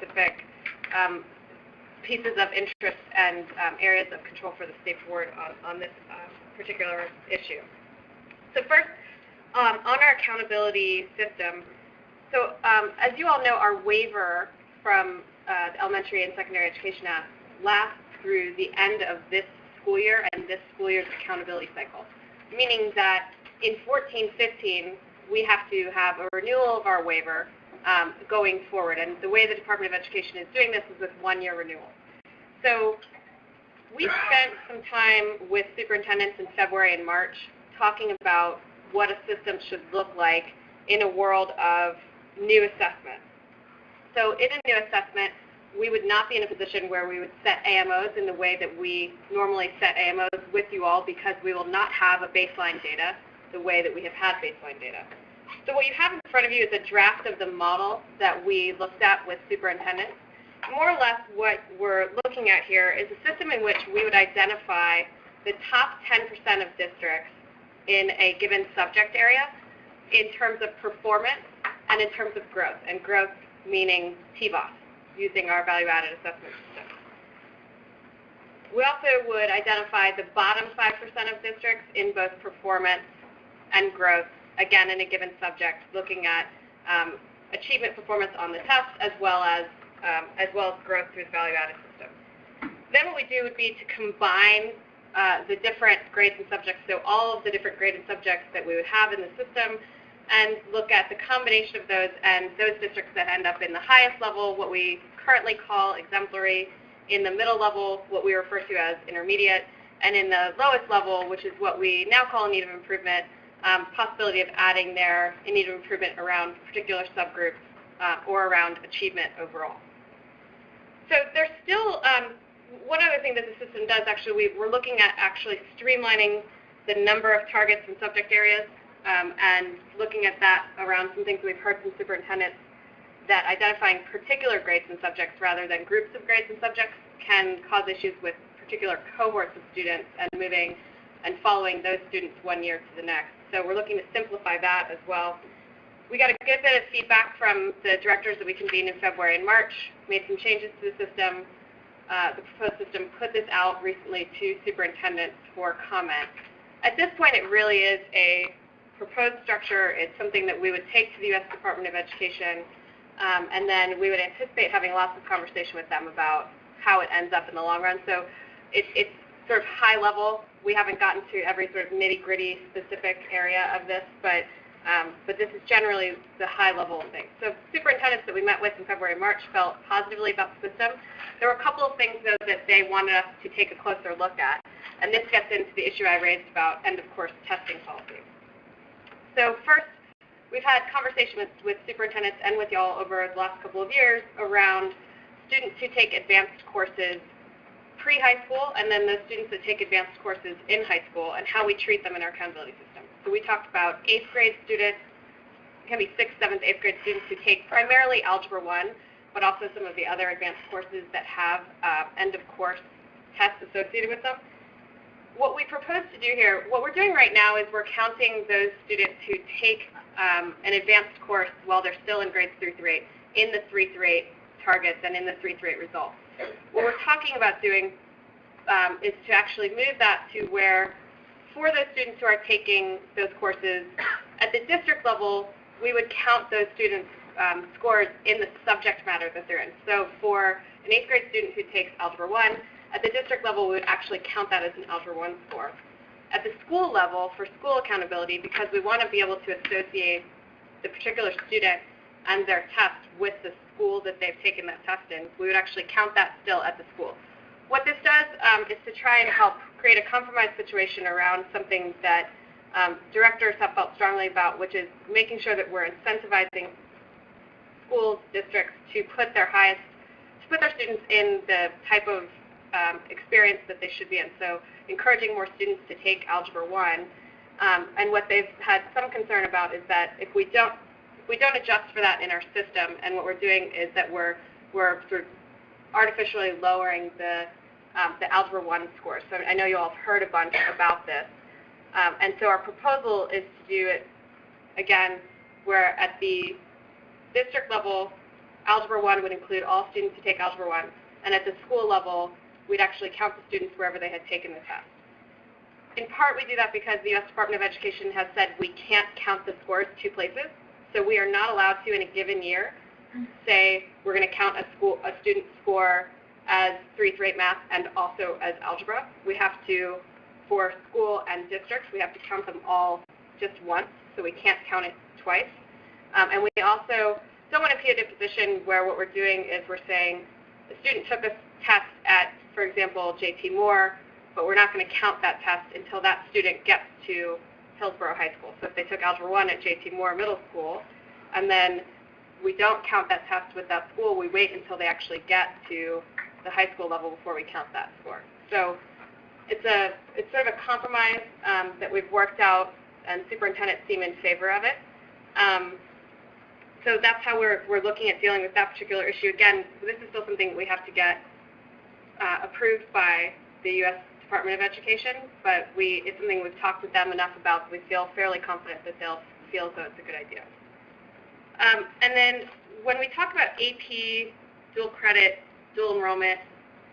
specific pieces of interest and areas of control for the state board on this particular issue. So first, on our accountability system, so as you all know, our waiver from the Elementary and Secondary Education Act lasts through the end of this school year and this school year's accountability cycle, meaning that in 14-15, we have to have a renewal of our waiver going forward. And the way the Department of Education is doing this is with one-year renewal. So we spent some time with superintendents in February and March talking about what a system should look like in a world of new assessment. So in a new assessment, we would not be in a position where we would set AMOs in the way that we normally set AMOs with you all, because we will not have a baseline data the way that we have had baseline data. So what you have in front of you is a draft of the model that we looked at with superintendents. More or less what we're looking at here is a system in which we would identify the top 10% of districts in a given subject area in terms of performance and in terms of growth, and growth meaning TVOS, using our value-added assessment system. We also would identify the bottom 5% of districts in both performance and growth, again in a given subject, looking at achievement performance on the test as well as growth through the value-added system. Then what we do would be to combine the different grades and subjects, so all of the different grades and subjects that we would have in the system, and look at the combination of those and those districts that end up in the highest level, what we currently call exemplary, in the middle level, what we refer to as intermediate, and in the lowest level, which is what we now call in need of improvement, possibility of adding there in need of improvement around particular subgroups or around achievement overall. So there's still one other thing that the system does, actually, we're looking at actually streamlining the number of targets and subject areas, and looking at that around some things we've heard from superintendents, that identifying particular grades and subjects rather than groups of grades and subjects can cause issues with particular cohorts of students and moving and following those students one year to the next. So we're looking to simplify that as well. We got a good bit of feedback from the directors that we convened in February and March, made some changes to the system. The proposed system, put this out recently to superintendents for comment. At this point, it really is a proposed structure. It's something that we would take to the U.S. Department of Education, and then we would anticipate having lots of conversation with them about how it ends up in the long run. So it's sort of high level. We haven't gotten to every sort of nitty-gritty specific area of this, but this is generally the high level of things. So superintendents that we met with in February and March felt positively about the system. There were a couple of things, though, that they wanted us to take a closer look at, and this gets into the issue I raised about end-of-course testing policy. So first, we've had conversations with superintendents and with y'all over the last couple of years around students who take advanced courses pre-high school, and then those students that take advanced courses in high school, and how we treat them in our accountability system. So we talked about 8th grade students, it can be 6th, 7th, 8th grade students who take primarily Algebra 1, but also some of the other advanced courses that have end-of-course tests associated with them. What we propose to do here, what we're doing right now is we're counting those students who take an advanced course while they're still in grades 3 through 8 in the 3 through 8 targets and in the 3 through 8 results. What we're talking about doing is to actually move that to where, for those students who are taking those courses, at the district level, we would count those students' scores in the subject matter that they're in. So for an 8th grade student who takes Algebra 1, at the district level, we would actually count that as an Algebra 1 score. At the school level, for school accountability, because we want to be able to associate the particular student and their test with the school that they've taken that test in, we would actually count that still at the school. What this does is to try and help create a compromise situation around something that directors have felt strongly about, which is making sure that we're incentivizing schools, districts to put their students in the type of experience that they should be in. So encouraging more students to take Algebra 1. And what they've had some concern about is that if we don't adjust for that in our system, and what we're doing is that we're sort of artificially lowering the Algebra 1 scores. So I know you all have heard a bunch about this. And so our proposal is to do it, again, where at the district level, Algebra 1 would include all students who take Algebra 1, and at the school level, we'd actually count the students wherever they had taken the test. In part, we do that because the U.S. Department of Education has said we can't count the scores two places, so we are not allowed to, in a given year, say we're going to count a student's score as 3 through 8 math and also as algebra. We have to, for school and districts, we have to count them all just once, so we can't count it twice. And we also don't want to be in a position where what we're doing is we're saying the student took a test at, for example, J.T. Moore, but we're not going to count that test until that student gets to Hillsborough High School. So if they took Algebra 1 at J.T. Moore Middle School, and then we don't count that test with that school, we wait until they actually get to the high school level before we count that score. So it's sort of a compromise that we've worked out, and superintendents seem in favor of it. So that's how we're looking at dealing with that particular issue. Again, this is still something we have to get approved by the U.S. Department of Education, but it's something we've talked with them enough about that we feel fairly confident that they'll feel as though it's a good idea. And then when we talk about AP, dual credit, dual enrollment,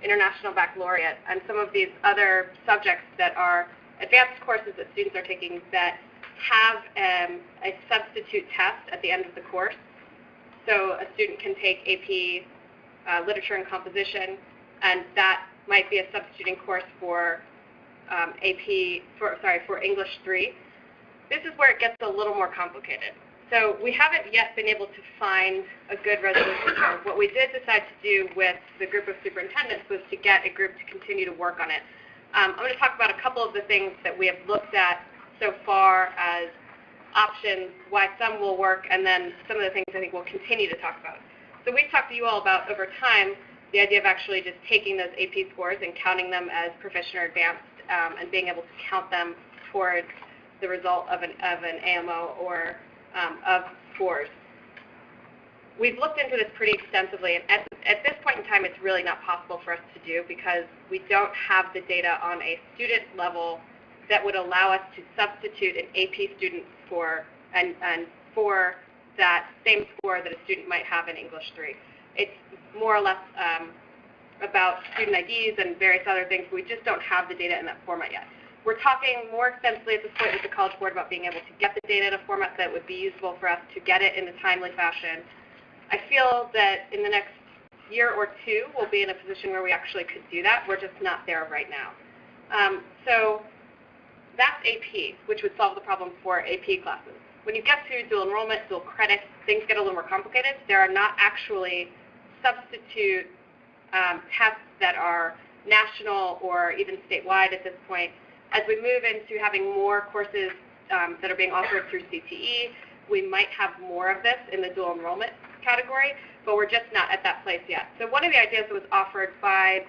international baccalaureate, and some of these other subjects that are advanced courses that students are taking that have a substitute test at the end of the course. So a student can take AP Literature and Composition, and that might be a substituting course for for English 3. This is where it gets a little more complicated. So we haven't yet been able to find a good resolution here. What we did decide to do with the group of superintendents was to get a group to continue to work on it. I'm going to talk about a couple of the things that we have looked at so far as options, why some will work, and then some of the things I think we'll continue to talk about. So we've talked to you all about, over time, the idea of actually just taking those AP scores and counting them as proficient or advanced, and being able to count them towards the result of an AMO or of scores. We've looked into this pretty extensively, and at this point in time, it's really not possible for us to do because we don't have the data on a student level that would allow us to substitute an AP student score and for that same score that a student might have in English 3. It's more or less about student IDs and various other things. We just don't have the data in that format yet. We're talking more extensively at this point with the College Board about being able to get the data in a format that would be useful for us to get it in a timely fashion. I feel that in the next year or two, we'll be in a position where we actually could do that. We're just not there right now. So that's AP, which would solve the problem for AP classes. When you get to dual enrollment, dual credit, things get a little more complicated. There are not actually substitute tests that are national or even statewide at this point. As we move into having more courses that are being offered through CTE, we might have more of this in the dual enrollment category, but we're just not at that place yet. So one of the ideas that was offered by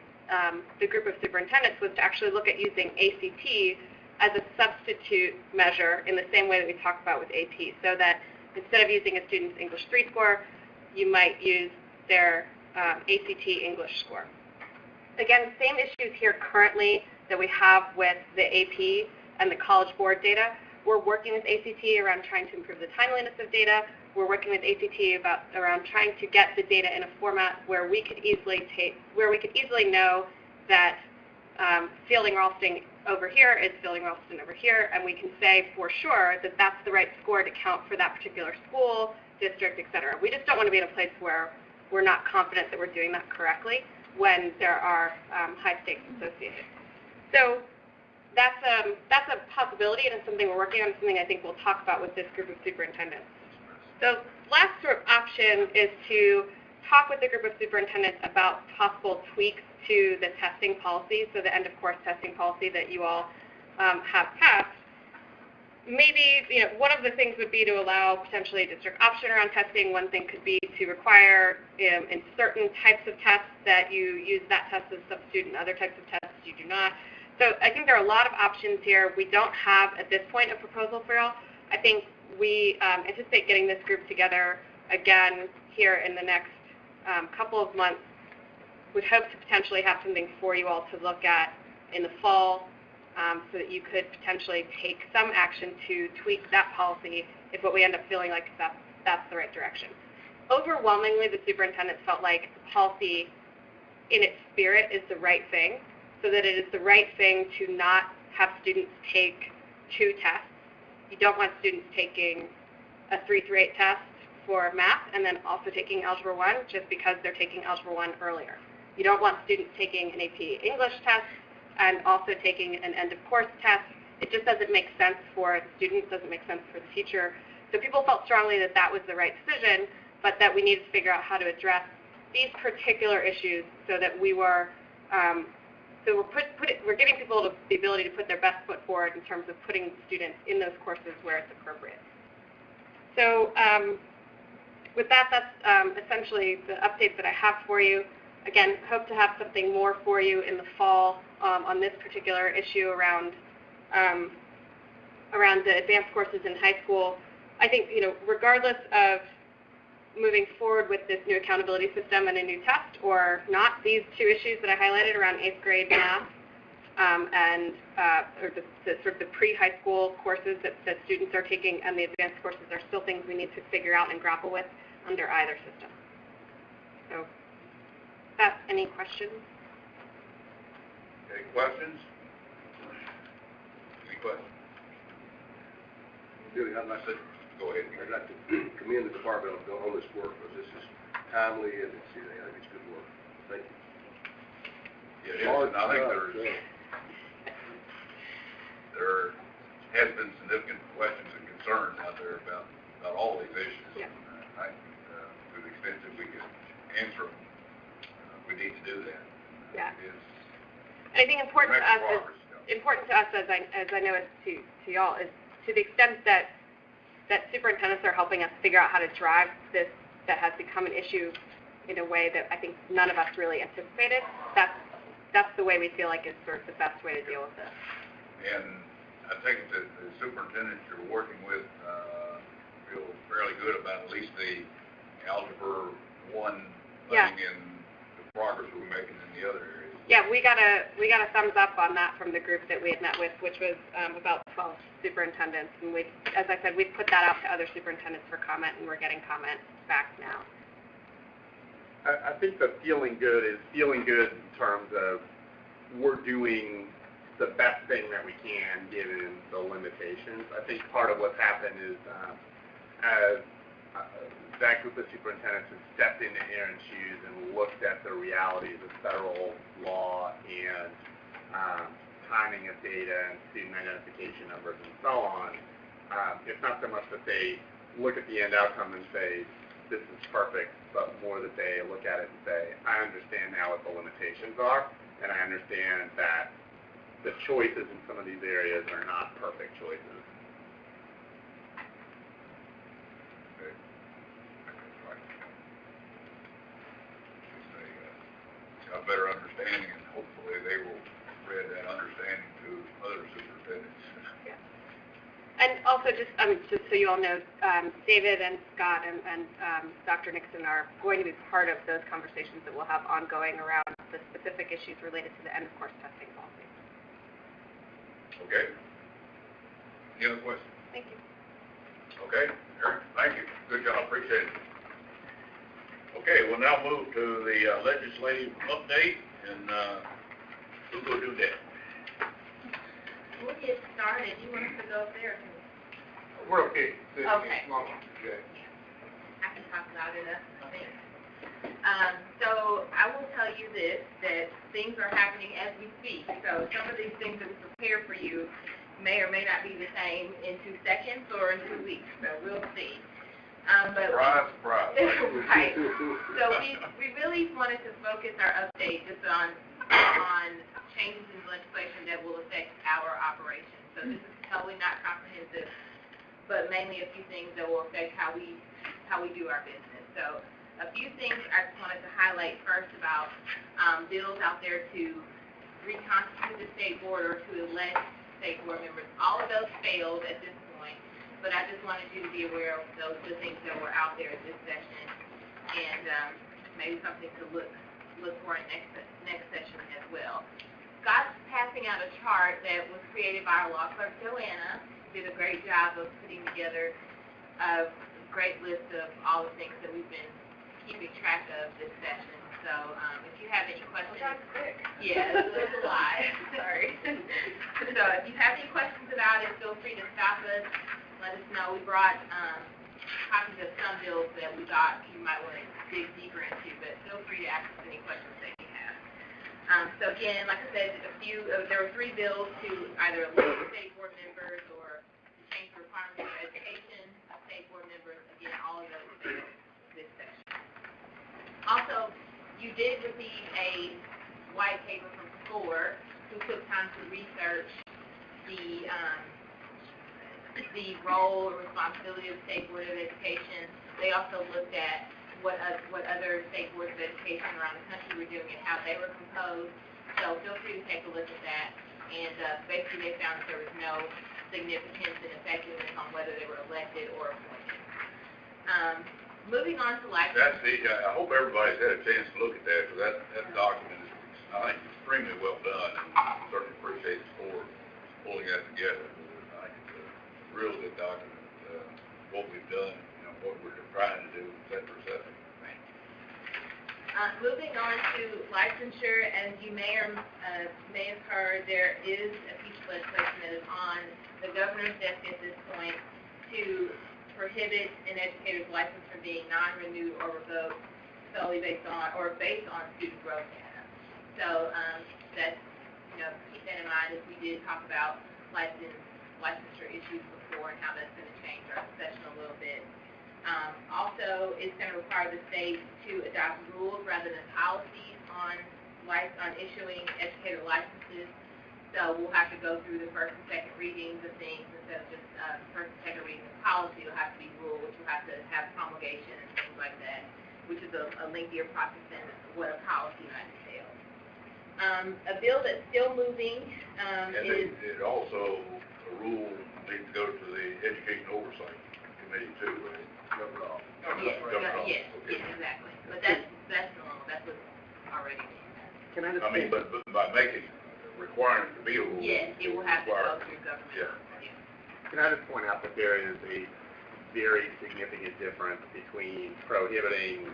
the group of superintendents was to actually look at using ACT as a substitute measure in the same way that we talked about with AP, so that instead of using a student's English 3 score, you might use their ACT English score. Again, same issues here currently that we have with the AP and the College Board data. We're working with ACT around trying to improve the timeliness of data. We're working with ACT around trying to get the data in a format where we could easily know that Fielding-Ralston over here is Fielding-Ralston over here, and we can say for sure that that's the right score to count for that particular school, district, et cetera. We just don't want to be in a place where we're not confident that we're doing that correctly when there are high stakes associated. So that's a possibility, and it's something we're working on, something I think we'll talk about with this group of superintendents. The last sort of option is to talk with the group of superintendents about possible tweaks to the testing policy, so the end-of-course testing policy that you all have passed. Maybe, one of the things would be to allow potentially a district option around testing. One thing could be to require in certain types of tests that you use that test as a substitute, and other types of tests you do not. So I think there are a lot of options here. We don't have, at this point, a proposal for y'all. I think we anticipate getting this group together again here in the next couple of months. Would hope to potentially have something for you all to look at in the fall, so that you could potentially take some action to tweak that policy if what we end up feeling like that's the right direction. overwhelmingly the superintendent felt like the policy in its spirit is the right thing, so that it is the right thing to not have students take 2 tests. You don't want students taking a 3 through 8 test for math and then also taking Algebra 1 just because they're taking Algebra 1 earlier. You don't want students taking an AP English test and also taking an end-of-course test. It just doesn't make sense for the students, doesn't make sense for the teacher. So people felt strongly that that was the right decision, but that we needed to figure out how to address these particular issues so that we were, we're giving people the ability to put their best foot forward in terms of putting students in those courses where it's appropriate. So with that, that's essentially the updates that I have for you. Again, hope to have something more for you in the fall on this particular issue around the advanced courses in high school. I think, regardless of moving forward with this new accountability system and a new test or not, these 2 issues that I highlighted around 8th grade math or the sort of the pre-high school courses that students are taking and the advanced courses are still things we need to figure out and grapple with under either system. So, any questions? Any questions? Any questions? Billy, I'd like to Go ahead. I'd like to commend the department on this work, because this is timely and I think it's good work. Thank you. Yeah, it is, and I think there has been significant questions and concerns out there about all these issues. Yeah. I think to the extent that we can answer them, we need to do that. Yeah. It is And I think important to us, as I know it to y'all, is to the extent that superintendents are helping us figure out how to drive this that has become an issue in a way that I think none of us really anticipated. That's the way we feel like is sort of the best way to deal with this. And I think that the superintendent you're working with feel fairly good about at least the Algebra 1 thing and the progress we're making in the other areas. Yeah, we got a thumbs up on that from the group that we had met with, which was about 12 superintendents. And as I said, we've put that out to other superintendents for comment, and we're getting comment back now. I think the feeling good is feeling good in terms of we're doing the best thing that we can given the limitations. I think part of what's happened is as that group of superintendents has stepped into Aaron's shoes and looked at the realities of federal law and timing of data and student identification numbers and so on. It's not so much that they look at the end outcome and say, this is perfect, but more that they look at it and say, I understand now what the limitations are, and I understand that the choices in some of these areas are not perfect choices. A better understanding, and hopefully they will spread that understanding to other superintendents. Yeah. And also, just so you all know, David and Scott and Dr. Nixon are going to be part of those conversations that we'll have ongoing around the specific issues related to the end-of-course testing policy. Okay. Any other questions? Thank you. Okay, Eric, thank you. Good job, appreciate it. Okay, we'll now move to the legislative update, and who's going to do that? We'll get started. You want us to go there? We're okay. Okay. Okay. I can talk about it, I think. So I will tell you this, that things are happening as we speak. So some of these things that we prepared for you may or may not be the same in 2 seconds or in 2 weeks. So we'll see. But Surprise. right. So we really wanted to focus our update just on changes in legislation that will affect our operations. So this is totally not comprehensive, but mainly a few things that will affect how we do our business. So a few things I just wanted to highlight first about bills out there to reconstitute the state board or to elect state board members. All of those failed at this point. But I just wanted you to be aware of the things that were out there at this session, and maybe something to look for in next session as well. Scott's passing out a chart that was created by our law clerk, Joanna. Did a great job of putting together a great list of all the things that we've been keeping track of this session. So, if you have any questions. That's quick. Yeah, it's a lot. Sorry. So if you have any questions about it, feel free to stop us, let us know. We brought copies of some bills that we thought you might want to dig deeper into, but feel free to ask us any questions that you have. So again, like I said, there were 3 bills to either elect state board members or change the requirements of education of state board members. Again, all of those failed this session. Also, you did receive a white paper from SCORE, who took time to research the role or responsibility of State Board of Education. They also looked at what other State Boards of Education around the country were doing and how they were composed. So feel free to take a look at that. And basically they found that there was no significance and effectiveness on whether they were elected or appointed. Moving on to life. That's I hope everybody's had a chance to look at that, because that document is, I think, extremely well done, and I certainly appreciate the board pulling that together. I think it's a real good document, what we've done, what we're trying to do, et cetera, et cetera. Moving on to licensure, as you may have heard, there is a piece of legislation that is on the governor's desk at this point to prohibit an educator's license from being non-renewed or revoked solely based on student growth data. So that's, keep that in mind as we did talk about licensure issues before and how that's going to change our session a little bit. Also, it's going to require the state to adopt rules rather than policies on issuing educator licenses. So we'll have to go through the first and second readings of things instead of just first and second reading of policy. It'll have to be rule, which will have to have promulgation and things like that, which is a lengthier process than what a policy might entail. A bill that's still moving is... It also, a rule needs to go to the Education Oversight Committee too, right? Cover it all. Yes, exactly. But that's normal. That's what's already being done. Can I just I mean, but by requiring it to be a rule. Yes, it will have to go through government. Yeah. Can I just point out that there is a very significant difference between prohibiting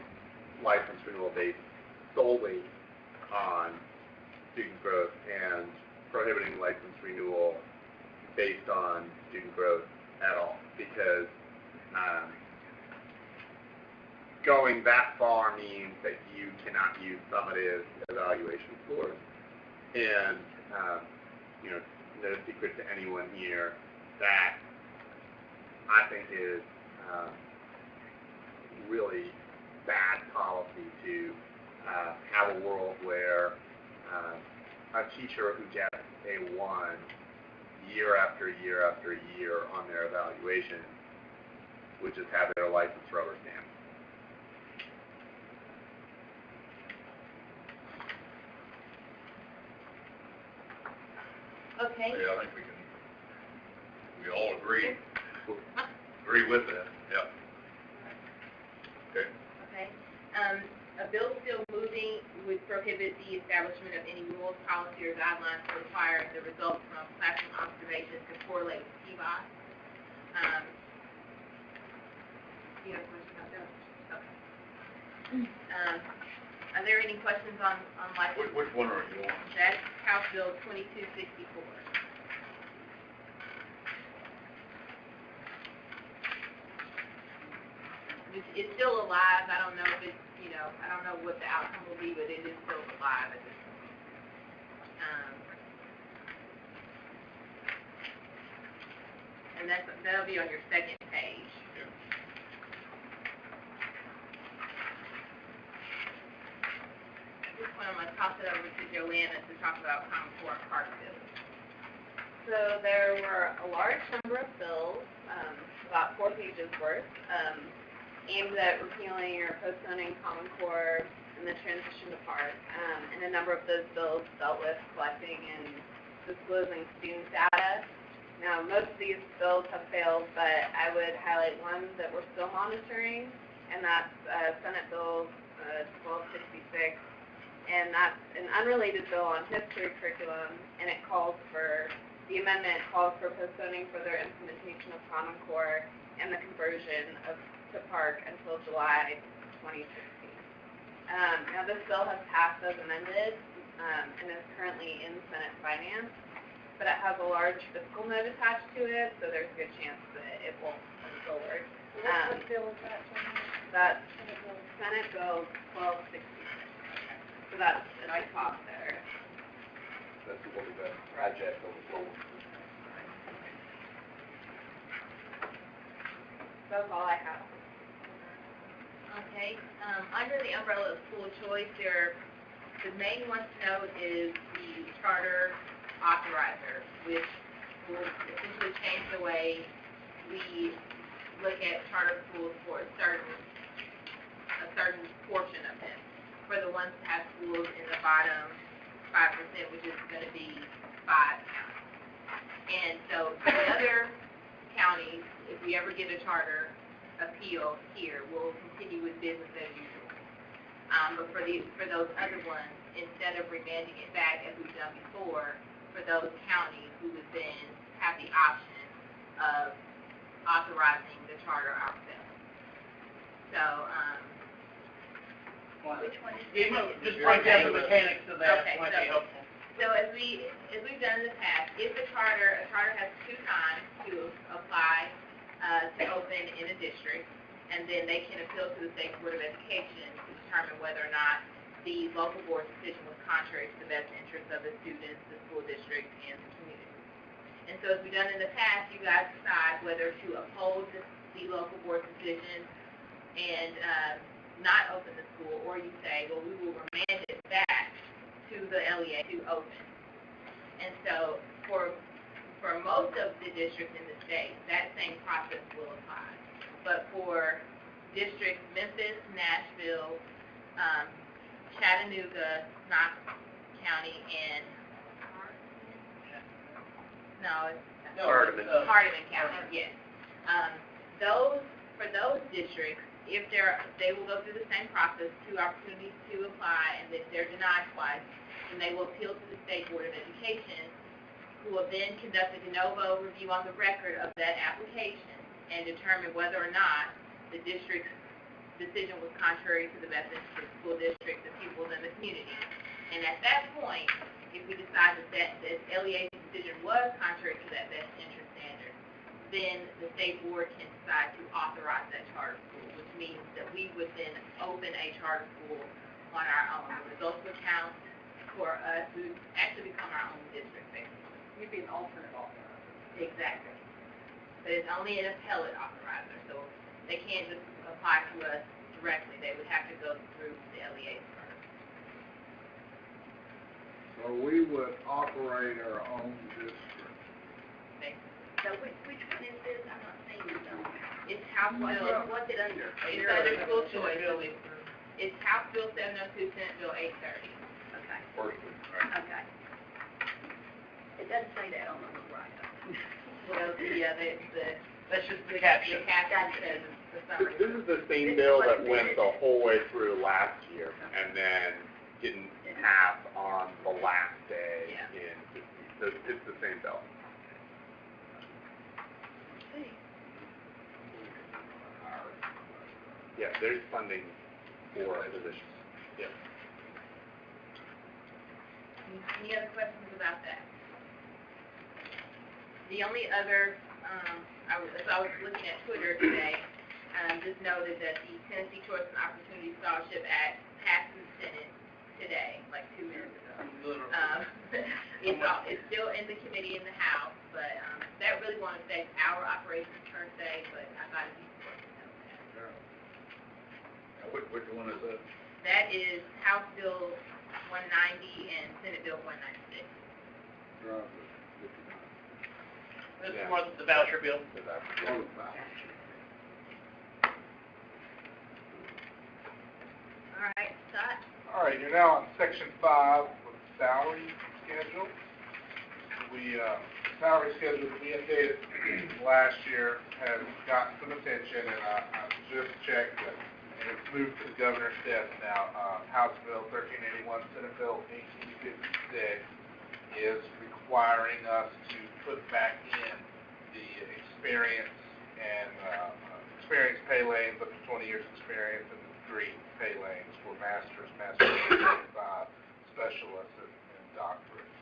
license renewal based solely on student growth and prohibiting license renewal based on student growth at all? Because going that far means that you cannot use summative evaluation scores. And no secret to anyone here that I think is really bad policy to have a world where a teacher who gets a 1 year after year after year on their evaluation would just have their license rubber stamped. Okay. Yeah, I think we all agree with that, yeah. Okay. Okay. A bill still moving would prohibit the establishment of any rules, policy, or guidelines to require the results from classroom observations to correlate with PBOS. You have a question about that? Okay. Are there any questions on license? Which one are you on? That's House Bill 2264. It's still alive. I don't know if it's, I don't know what the outcome will be, but it is still alive at this point. And that'll be on your second page. Yeah. At this point, I'm going to toss it over to Joanna to talk about Common Core and Park bills. So there were a large number of bills, about 4 pages worth, aimed at repealing or postponing Common Core and the transition to Park. And a number of those bills dealt with collecting and disclosing student data. Now, most of these bills have failed, but I would highlight one that we're still monitoring, and that's Senate Bill 1266. And that's an unrelated bill on history curriculum, and the amendment calls for postponing further implementation of Common Core and the conversion to Park until July 2016. Now, this bill has passed as amended and is currently in Senate Finance, but it has a large fiscal note attached to it, so there's a good chance that it won't move forward. What bill is that, John? That's Senate Bill 1266. So that's at the top there. That's the one we got hijacked on the floor. That's all I have. Okay, under the umbrella of school choice, the main one to note is the charter authorizer, which will essentially change the way we look at charter schools for a certain portion of them. For the ones that have schools in the bottom 5%, which is going to be 5 counties. And so for the other counties, if we ever get a charter appeal here, we'll continue with business as usual. But for those other ones, instead of remanding it back as we've done before, for those counties, we would then have the option of authorizing the charter ourselves. So, Which one is Yeah, it? just break down the mechanics of that, Okay, might be so- helpful. So as we've done in the past, if a charter has 2 times to apply to open in a district, and then they can appeal to the State Board of Education to determine whether or not the local board's decision was contrary to the best interest of the students, the school district, and the community. And so as we've done in the past, you guys decide whether to uphold the local board's decision and not open the school, or you say, well, we will remand it back to the LEA to open. And so for most of the districts in the state, that same process will apply. But for districts Memphis, Nashville, Chattanooga, Knox County, and Hardeman County, yes. For those districts, if they will go through the same process, 2 opportunities to apply, and if they're denied twice, then they will appeal to the State Board of Education, who will then conduct a de novo review on the record of that application and determine whether or not the district's decision was contrary to the best interest of the school district, the pupils, and the community. And at that point, if we decide that LEA's decision was contrary to that best interest standard, then the State Board can decide to authorize that charter school, which means that we would then open a charter school on our own. The results would count for us. We would actually become our own district, basically. You'd be an alternate authorizer. Exactly. But it's only an appellate authorizer, so they can't just apply to us directly. They would have to go through the LEA first. So we would operate our own district. So which one is this? I'm not seeing it on there. It's House Bill, What's it under? it's under school choice. It's House Bill 702, Senate Bill 830. Okay, First one, right? okay. It doesn't say that on the right. Well, That's just the the caption. caption says the summary. This is the same bill that went the whole way through last year, and then didn't pass on the last day Yeah. in 15. So it's the same bill. Yeah, there's funding for positions. Yeah. Any other questions about that? The only other, as I was looking at Twitter today, just noted that the Tennessee Choice and Opportunity Scholarship Act passed in the Senate today, like 2 minutes ago. It's still in the committee in the House, but that really won't affect our operations per se, but I thought it'd be important to know that. Which one is that? That is House Bill 190 and Senate Bill 196. This is more the voucher bill. All right, Scott? All right, you're now on section 5 with salary schedule. Salary schedule that we updated last year has gotten some attention, and I just checked it, and it's moved to the governor's desk now. House Bill 1381, Senate Bill 1856 is requiring us to put back in the experience and experience pay lanes up to 20 years experience, and degree pay lanes for masters, master's degree, specialists, and doctorates.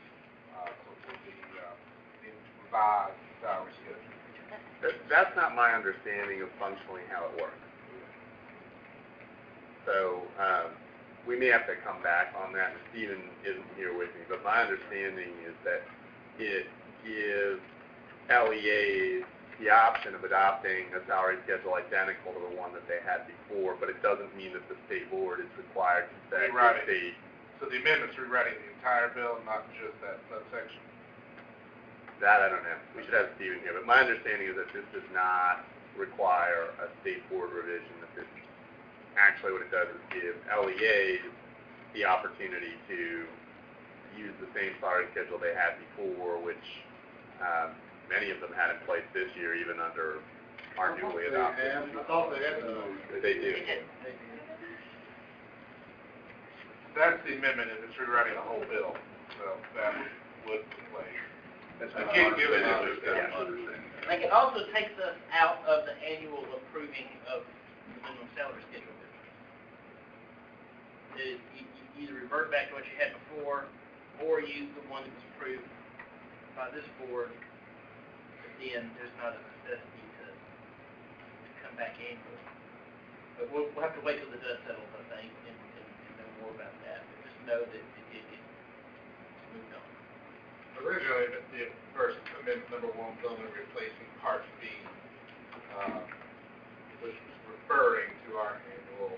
So it will be in revised salary schedule. That's not my understanding of functionally how it works. So, we may have to come back on that. Stephen isn't here with me, but my understanding is that it gives LEAs the option of adopting a salary schedule identical to the one that they had before, but it doesn't mean that the state board is required to say Rewriting. the state. So the amendment's rewriting the entire bill, not just that subsection. That I don't know. We should have Stephen here, but my understanding is that this does not require a state board revision. That this actually what it does is give LEAs the opportunity to use the same salary schedule they had before, which many of them had in place this year, even under our newly adopted. I thought they had those. They do. That's the amendment, and it's rewriting the whole bill, so that would play. I can't give it understanding. Like, it also takes us out of the annual approving of the minimum salary schedule. You either revert back to what you had before, or use the one that was approved by this board. Then there's not a necessity to come back annually. But we'll have to wait till the dust settles, I think, and know more about that. But just know that it's moved on. Originally, the first amendment number 1 was only replacing Part B, which was referring to our annual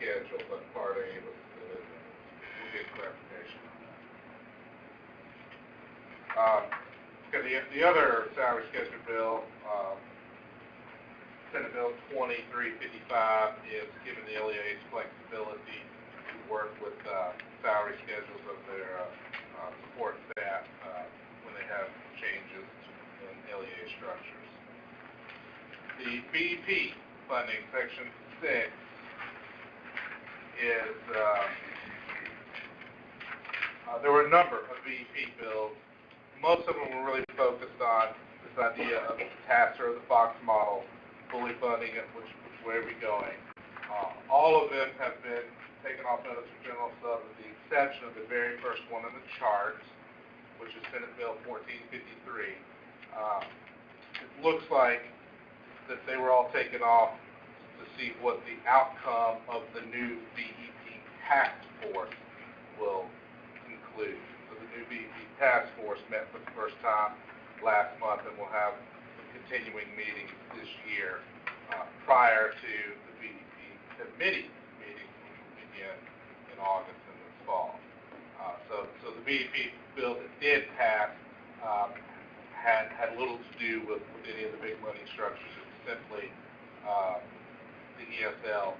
schedule, but Part A was, we'll get clarification on that. Okay, the other salary schedule bill, Senate Bill 2355, is giving the LEAs flexibility to work with salary schedules of their support staff when they have changes in LEA structures. The BEP funding, Section 6, is, there were a number of BEP bills. Most of them were really focused on this idea of the TASR or the Fox model, fully funding it, which way are we going. All of them have been taken off notice of general sub with the exception of the very first one in the charts, which is Senate Bill 1453. It looks like that they were all taken off to see what the outcome of the new BEP task force will conclude. So the new BEP task force met for the first time last month, and we'll have continuing meetings this year prior to the BEP committee meetings, which will begin in August and this fall. So the BEP bill that did pass had little to do with any of the big money structures. It was simply the ESL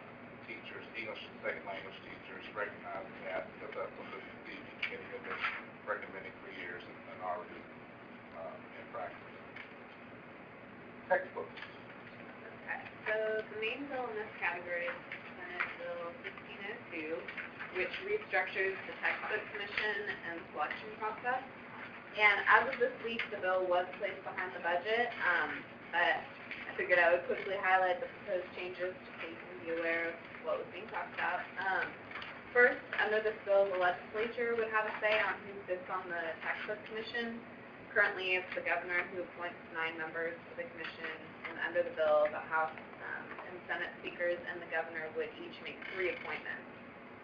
teachers, English as a second language teachers, recognizing that because that's what the BEP committee had been recommending for years and already in practice. Textbooks. Okay, so the main bill in this category is Senate Bill 1502, which restructures the textbook commission and selection process. And as of this week, the bill was placed behind the budget, but I figured I would quickly highlight the proposed changes just so you can be aware of what was being talked about. First, under this bill, the legislature would have a say on who sits on the textbook commission. Currently, it's the governor who appoints 9 members to the commission, and under the bill, the House and Senate speakers and the governor would each make 3 appointments.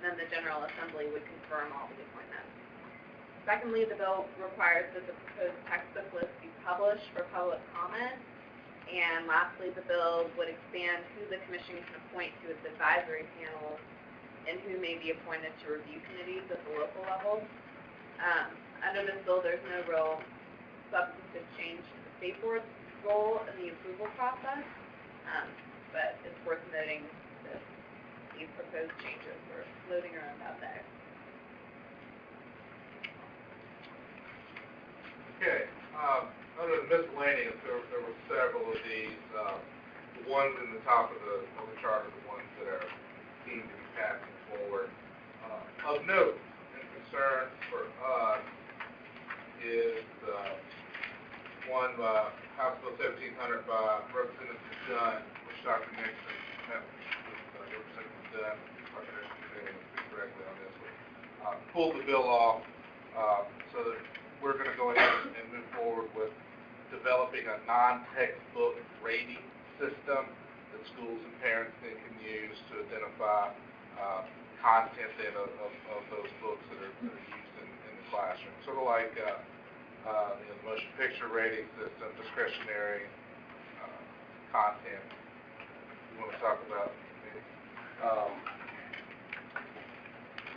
And then the General Assembly would confirm all the appointments. Secondly, the bill requires that the proposed textbook list be published for public comment. And lastly, the bill would expand who the commission can appoint to its advisory panels and who may be appointed to review committees at the local level. Under this bill, there's no real substantive change to the state board's role in the approval process, but it's worth noting that these proposed changes were floating around out there. Okay, under the miscellaneous, there were several of these. The ones in the top of the chart are the ones that are seem to be passing forward. Of note and concern for us is one House Bill 1700 by Representative Dunn, which Dr. Nixon met with done, Partnership Committee, correctly on this one, pulled the bill off, so that we're gonna go ahead and move forward with developing a non-textbook rating system that schools and parents then can use to identify, content then of those books that are used in the classroom. Sort of like, the motion picture rating system, discretionary, content. You want to talk about?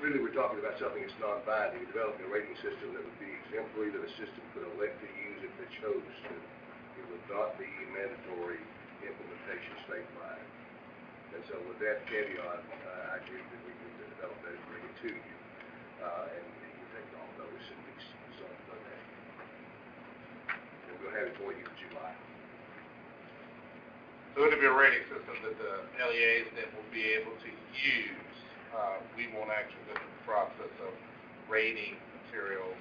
Really, we're talking about something that's non-binding, developing a rating system that would be exemplary, that a system could elect to use if they chose to. It would not be mandatory implementation statewide. And so with that caveat, I agree that we need to develop that and bring it to you. And you can take all notice and be resolved on that. And we'll have it for you in July. So it'll be a rating system that the LEAs then will be able to use. We won't actually go through the process of rating materials.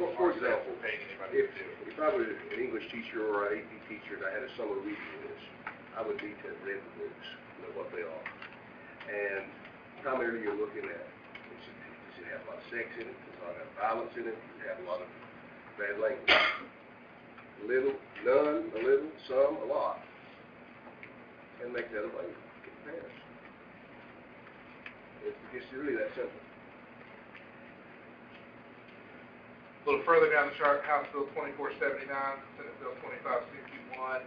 Well, for example, paying anybody if to do it. I were an English teacher or an AP teacher and I had a summer reading list, I would need to have read the books, know what they are. And primarily you're looking at, does it have a lot of sex in it? Does it have violence in it? Does it have a lot of bad language? Little, none, a little, some, a lot. And make that available to parents. It's really that simple. A little further down the chart, House Bill 2479, Senate Bill 2561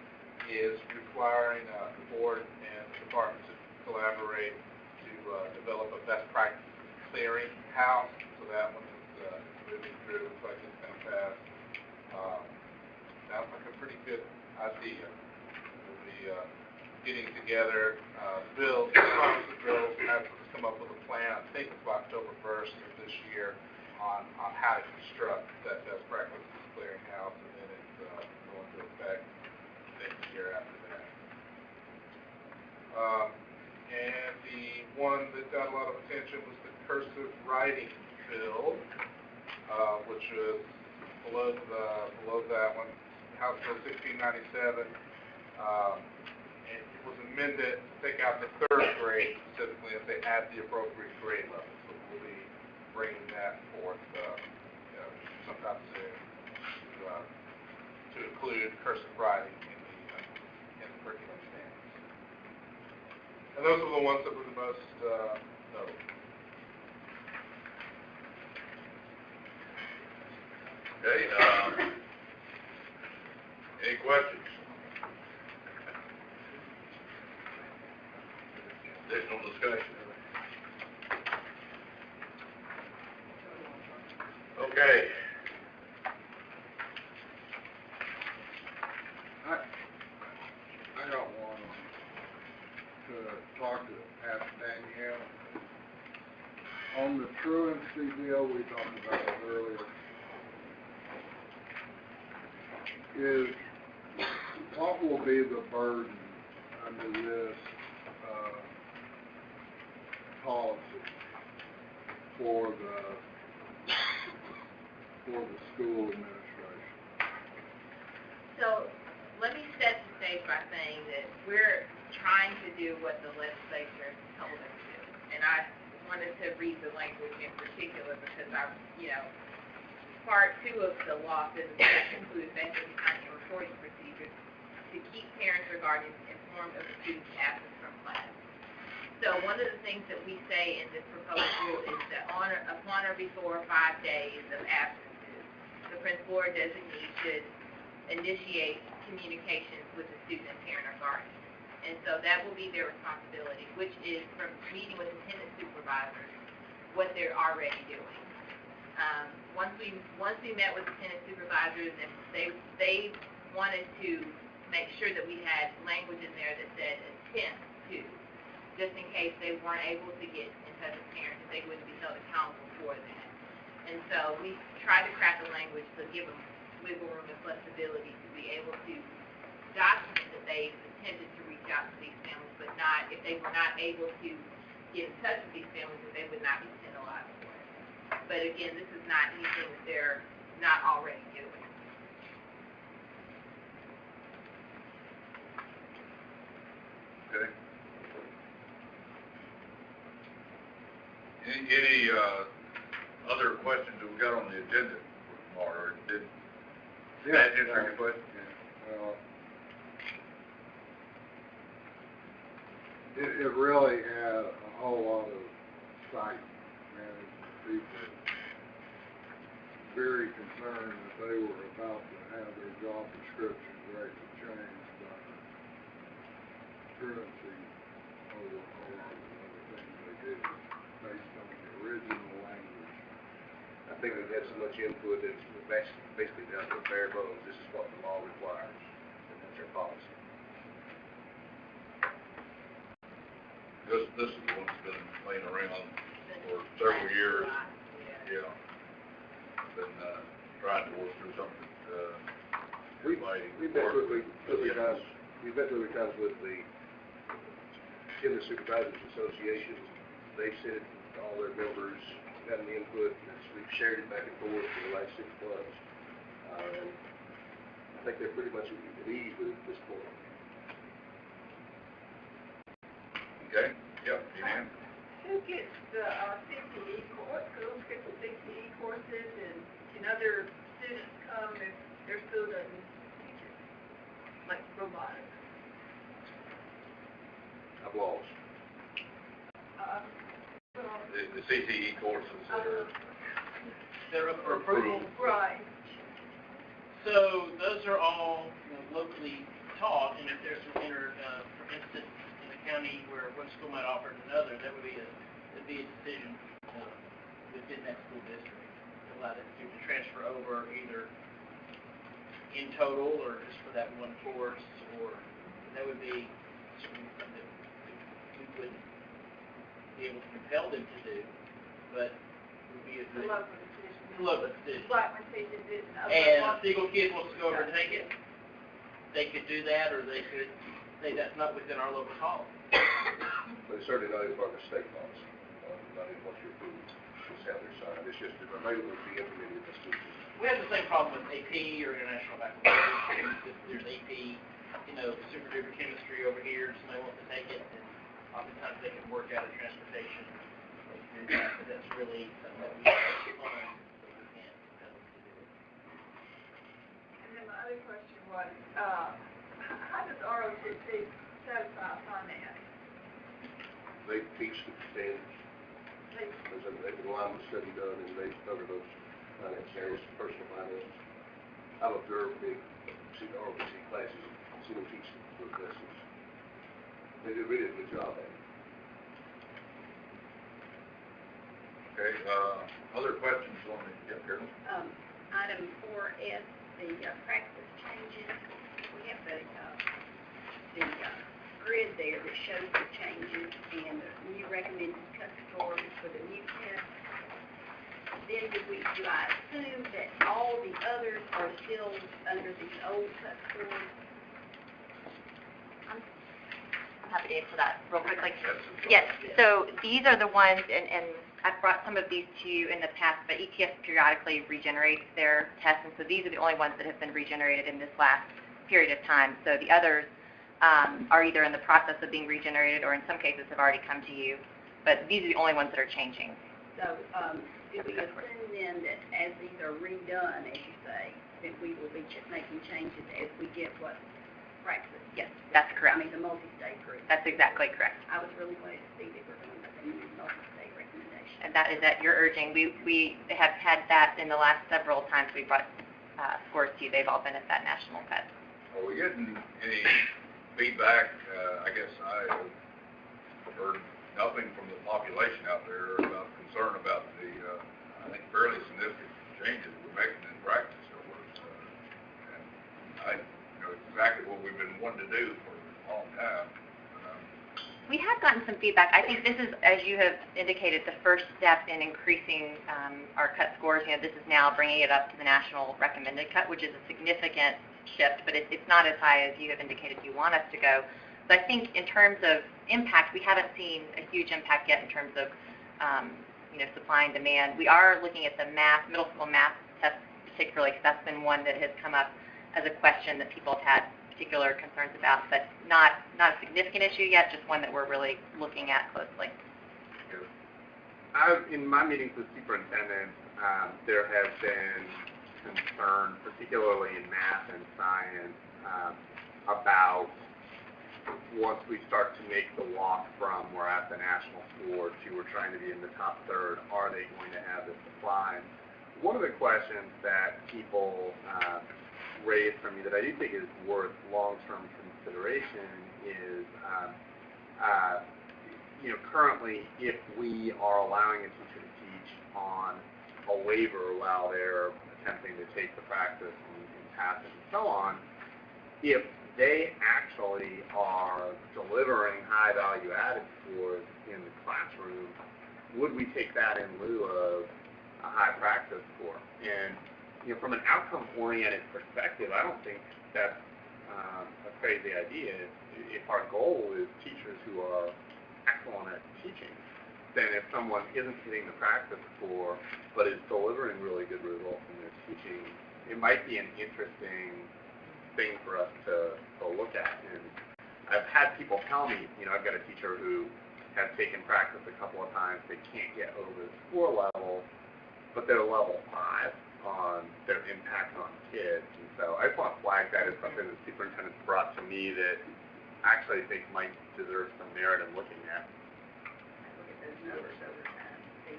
is requiring the board and the department to collaborate to develop a best practice clearing house. So that one is moving through. Looks like it's going to pass. Sounds like a pretty good idea. We'll be getting together bills, bills, have to come up with a plan. I think it's October 1st of this year on how to construct that best practice clearinghouse, and then it's going to effect next year after that. And the one that got a lot of attention was the cursive writing bill, which was below that one, House Bill 1697. And it was amended to take out the third grade specifically if they add the appropriate grade level. So we'll be bringing that forth sometime soon to include cursive writing in the curriculum standards. And those are the ones that were the most notable. Okay, any questions? Additional discussion? Okay. I got one to talk to Ask Danielle. On the truancy deal, we talked about it earlier, is what will be the burden under this policy for the school administration? So, let me set the stage by saying that we're trying to do what the legislature told us to do. And I wanted to read the language in particular because part 2 of the law says that includes vetting and reporting procedures to keep parents or guardians informed of the student's absence from class. So one of the things that we say in this proposed rule is that upon or before 5 days of absences, the principal or designee should initiate communications with the student, parent, or guardian. And so that will be their responsibility, which is from meeting with attendance supervisors, what they're already doing. Once we met with attendance supervisors, and they wanted to make sure that we had language in there that said attempt to, just in case they weren't able to get in touch with parents, that they wouldn't be held accountable for that. And so we tried to craft the language to give them wiggle room and flexibility to be able to document that they intended to reach out to these families, but not, if they were not able to get in touch with these families, that they would not be penalized for it. But again, this is not anything that they're not already doing. Okay. Any other questions that we got on the agenda for tomorrow, or did that answer your question? It really had a whole lot of site management people very concerned that they were about to have their job descriptions ready to change by truancy over a whole lot of other things they did based on the original language. I think we've had so much input that it's basically down to the bare bones. This is what the law requires, and that's our policy. This is the one that's been laying around for several years. Yeah. Been trying to work through something everybody. We've met several times. We've met several times with the Supervisors Association. They've sent it to all their members, gotten the input, and we've shared it back and forth for the last 6 months. And I think they're pretty much at ease with it at this point. Okay, yep, Deanne? Who gets the CTE course, schools get the CTE courses, and can other students come if their school doesn't teach it, like robotics? I've lost. Well, The CTE courses that are They're up for approval. right. So those are all, locally taught, and if there's for instance, in the county where one school might offer it another, that would be a decision within that school district to allow that student to transfer over either in total or just for that one course, or that would be certainly something that we wouldn't be able to compel them to do, but it would be a good. Local decision. Local decision. Like when teachers didn't. And a single kid wants to go over and take it, they could do that, or they could say that's not within our local policy. But it's certainly not in part of the state policy, not in what you're doing, it's how they're signed. It's just available to be implemented in the school system. We have the same problem with AP or international baccalaureate. There's AP, super duper chemistry over here, somebody wants to take it, and oftentimes they can work out of transportation. They can do that, but that's really something that we have to fund, so we can't compel them to do it. And then my other question was, how does ROTC satisfy finance? They teach the standards. There's an alignment study done, and they cover those finance areas, personal finance. I've observed big ROTC classes, seen them teach those lessons. They do really a good job at it. okay. Other questions on the, yeah, Carolyn? Item 4S, the practice changes. We have the grid there that shows the changes and the new recommended cut scores for the new test. Then do I assume that all the others are still under these old cut scores? I'm happy to answer that real quickly. Yes. Yes, so these are the ones, and I've brought some of these to you in the past, but ETS periodically regenerates their tests, and so these are the only ones that have been regenerated in this last period of time. So the others are either in the process of being regenerated or in some cases have already come to you, but these are the only ones that are changing. So, do we assume then that as these are redone, as you say, that we will be making changes as we get what practice? Yes, that's correct. I mean, the multi-state group. That's exactly correct. I was really glad to see that we're going to bring in multi-state recommendations. And that is at your urging. We have had that in the last several times we brought scores to you. They've all been at that national cut. Are we getting any feedback? I guess I have heard nothing from the population out there about concern about the, I think, fairly significant changes we're making in practice. And I know exactly what we've been wanting to do for a long time. We have gotten some feedback. I think this is, as you have indicated, the first step in increasing our cut scores. This is now bringing it up to the national recommended cut, which is a significant shift, but it's not as high as you have indicated you want us to go. So I think in terms of impact, we haven't seen a huge impact yet in terms of supply and demand. We are looking at the middle school math test particularly, because that's been one that has come up as a question that people have had particular concerns about, but not a significant issue yet, just one that we're really looking at closely. In my meetings with superintendents, there has been concern, particularly in math and science, about once we start to make the walk from we're at the national score to we're trying to be in the top third, are they going to have this apply? One of the questions that people raise from me that I do think is worth long-term consideration is, currently, if we are allowing a teacher to teach on a waiver while they're attempting to take the practice and pass it and so on, if they actually are delivering high-value added scores in the classroom, would we take that in lieu of a high practice score? And from an outcome-oriented perspective, I don't think that's a crazy idea. If our goal is teachers who are excellent at teaching, then if someone isn't hitting the practice score but is delivering really good results in their teaching, it might be an interesting thing for us to look at. And I've had people tell me, I've got a teacher who has taken practice a couple of times, they can't get over the score level, but they're level 5 on their impact on kids. And so I just want to flag that as something the superintendent brought to me that I actually think might deserve some merit in looking at. Look at those numbers over time, see.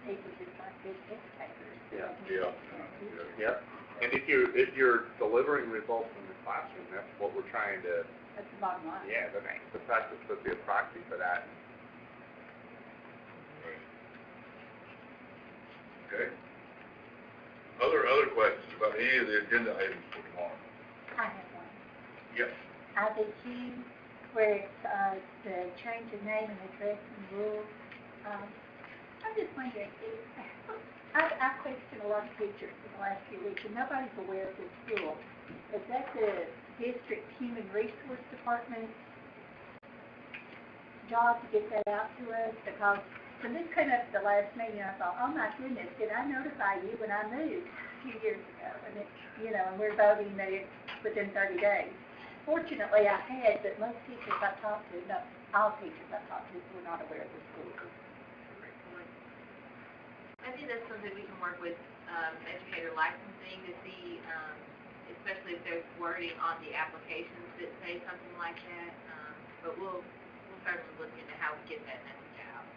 People just like big dictators. Yeah. And if you're delivering results in the classroom, that's what we're trying to. That's the bottom line. Yeah, the practice should be a proxy for that. Okay. Other questions about any of the agenda items for tomorrow? I have one. Yes. IBQ, where it's the change of name and address and rules. I'm just wondering, I've questioned a lot of teachers in the last few weeks, and nobody's aware of this rule. Is that the district human resource department's job to get that out to us? Because when this came up at the last meeting, I thought, oh my goodness, did I notify you when I moved a few years ago? And it, and we're voting that it's within 30 days. Fortunately, I had, but most teachers I talked to, no, all teachers I talked to were not aware of this rule. I think that's something we can work with educator licensing to see, especially if there's wording on the applications that say something like that. But we'll certainly look into how we get that message out.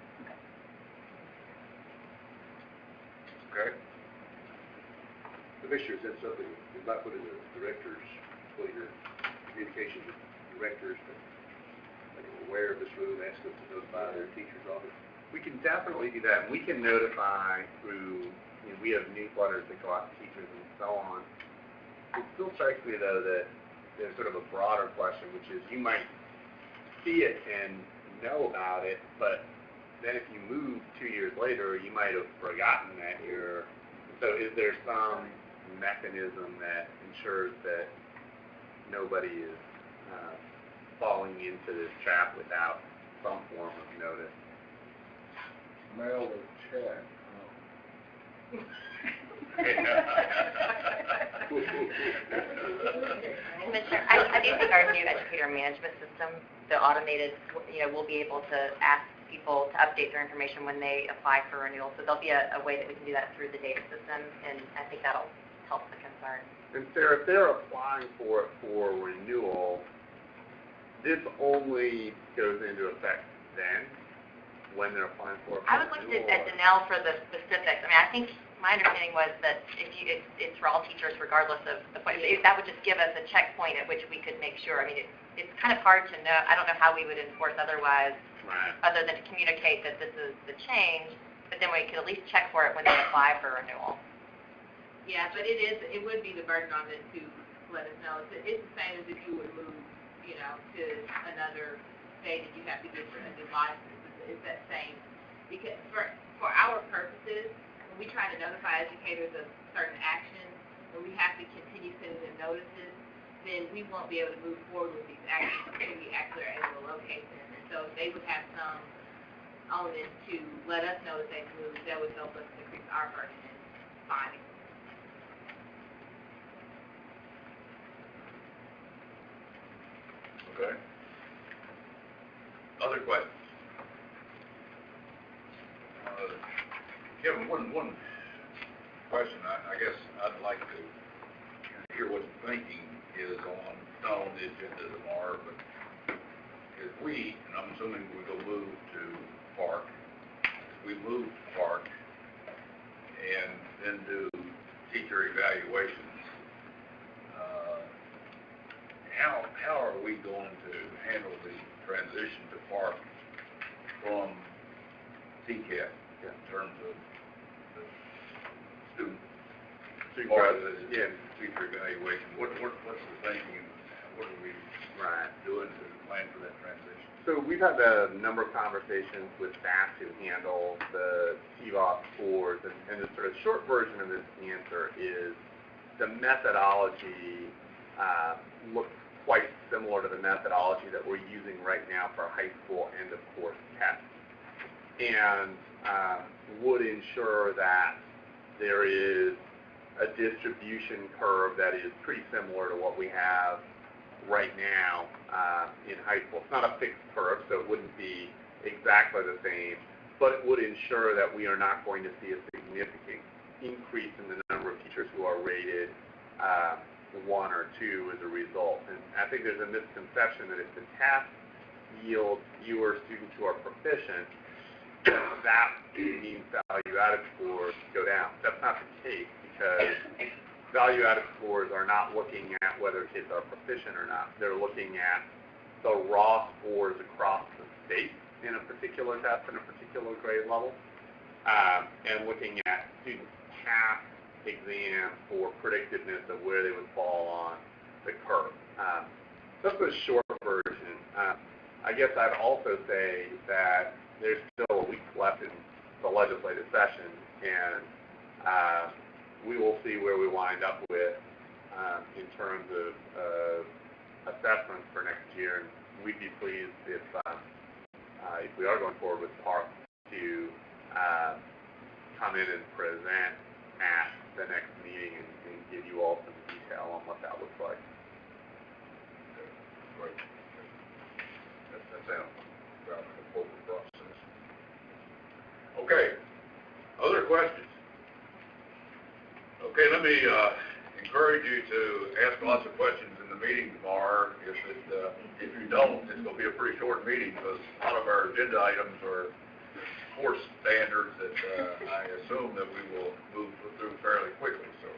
Okay. Commissioners, that's something we might put in the directors, put your communication with directors, that are aware of this rule, ask them to notify their teachers of it. We can definitely do that. We can notify through, we have newsletters that go out to teachers and so on. It still strikes me, though, that there's sort of a broader question, which is you might see it and know about it, but then if you move 2 years later, you might have forgotten that year. So is there some mechanism that ensures that nobody is falling into this trap without some form of notice? Mail or check. Commissioner, I do think our new educator management system, the automated, we'll be able to ask people to update their information when they apply for renewal. So there'll be a way that we can do that through the data system, and I think that'll help the concern. And Sarah, if they're applying for it for renewal, this only goes into effect then, when they're applying for it for I would look at Danelle for the specifics. I mean, I think my understanding was that it's for all teachers regardless of the point. That would just give us a checkpoint at which we could make sure. I mean, it's kind of hard to know. I don't know how we would enforce otherwise, other than to communicate that this is the change, but then we could at least check for it when they apply for renewal. Yeah, but it would be the burden on them to let us know. It's the same as if you would move, to another state and you have to get a new license. It's that same, because for our purposes, when we try to notify educators of certain actions, when we have to continue sending them notices, then we won't be able to move forward with these actions until we actually are able to locate them. And so if they would have some onus to let us know that they've moved, that would help us increase our burden in finding them. Okay. Other questions? Kevin, one question I guess I'd like to hear what the thinking is on, not on the agenda tomorrow, but if we, and I'm assuming we go move to Park, if we move to Park and then do teacher evaluations, how are we going to handle the transition to Park from TCAP in terms of the student part of the teacher evaluation? What's the thinking? What are we doing to plan for that transition? So we've had a number of conversations with staff to handle the TVOS scores, and the sort of short version of this answer is the methodology looks quite similar to the methodology that we're using right now for high school end of course tests, and would ensure that there is a distribution curve that is pretty similar to what we have right now in high school. It's not a fixed curve, so it wouldn't be exactly the same, but it would ensure that we are not going to see a significant increase in the number of teachers who are rated 1 or 2 as a result. And I think there's a misconception that if the test yields fewer students who are proficient, that means value-added scores go down. That's not the case, because value-added scores are not looking at whether kids are proficient or not. They're looking at the raw scores across the state in a particular test in a particular grade level, and looking at students' past exams for predictiveness of where they would fall on the curve. That's the short version. I guess I'd also say that there's still a week left in the legislative session, and we will see where we wind up with in terms of assessments for next year. And we'd be pleased if we are going forward with Park to come in and present at the next meeting and give you all some detail on what that looks like. Great. That sounds about like a corporate process. Okay. Other questions? Okay, let me encourage you to ask lots of questions in the meeting tomorrow. If you don't, it's going to be a pretty short meeting, because a lot of our agenda items are course standards that I assume that we will move through fairly quickly. So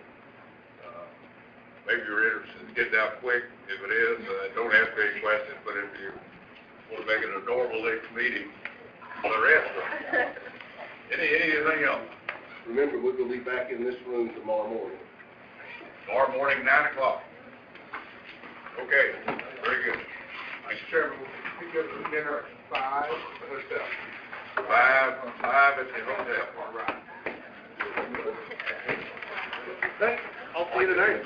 maybe you're interested in getting out quick. If it is, don't ask any questions, but if you want to make it a normal meeting, let her ask them. Anything else? Remember, we're going to be back in this room tomorrow morning. Tomorrow morning, 9 o'clock. Okay, very good. Mr. Chairman, we go to dinner at 5 at the hotel. 5 at the hotel. All right. I'll see you tonight.